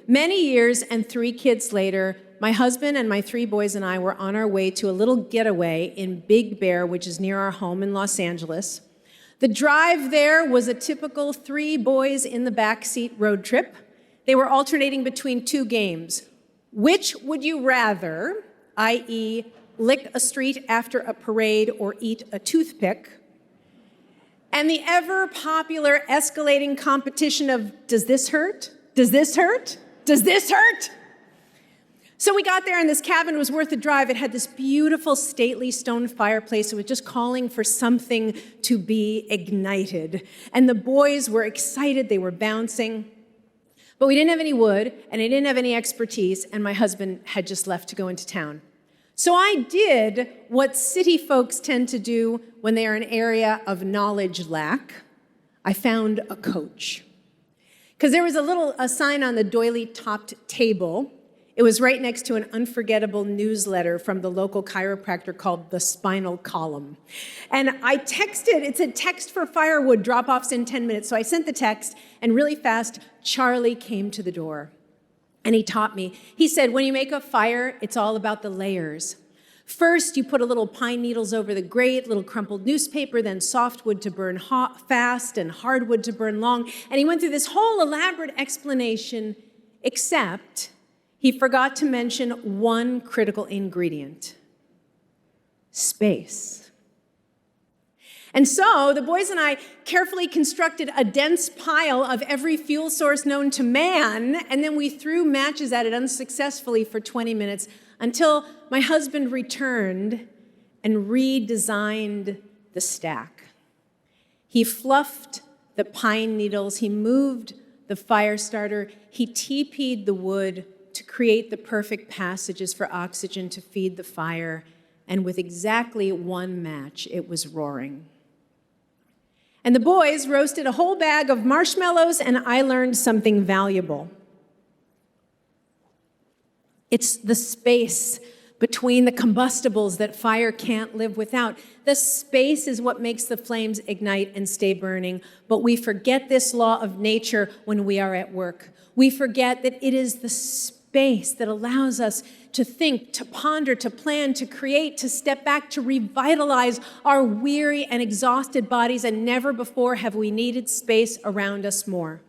Many years and 3 kids later, my husband and my 3 boys and I were on our way to a little getaway in Big Bear, which is near our home in Los Angeles. The drive there was a typical 3 boys in the backseat road trip. They were alternating between 2 games. Which would you rather, i.e., lick a street after a parade or eat a toothpick? And the ever-popular escalating competition of, does this hurt? Does this hurt? Does this hurt? So we got there, and this cabin was worth the drive. It had this beautiful, stately stone fireplace. It was just calling for something to be ignited. And the boys were excited. They were bouncing. But we didn't have any wood, and I didn't have any expertise, and my husband had just left to go into town. So I did what city folks tend to do when they are in an area of knowledge lack. I found a coach. Because there was a sign on the doily-topped table. It was right next to an unforgettable newsletter from the local chiropractor called The Spinal Column. And I texted, it said text for firewood, drop-offs in 10 minutes. So I sent the text, and really fast, Charlie came to the door. And he taught me. He said, when you make a fire, it's all about the layers. First, you put a little pine needles over the grate, little crumpled newspaper, then softwood to burn fast and hardwood to burn long. And he went through this whole elaborate explanation, except he forgot to mention one critical ingredient: space. And so the boys and I carefully constructed a dense pile of every fuel source known to man, and then we threw matches at it unsuccessfully for 20 minutes until my husband returned and redesigned the stack. He fluffed the pine needles, he moved the fire starter, he TP'd the wood to create the perfect passages for oxygen to feed the fire, and with exactly 1 match, it was roaring. And the boys roasted a whole bag of marshmallows, and I learned something valuable. It's the space between the combustibles that fire can't live without. The space is what makes the flames ignite and stay burning. But we forget this law of nature when we are at work. We forget that it is the space that allows us to think, to ponder, to plan, to create, to step back, to revitalize our weary and exhausted bodies. And never before have we needed space around us more.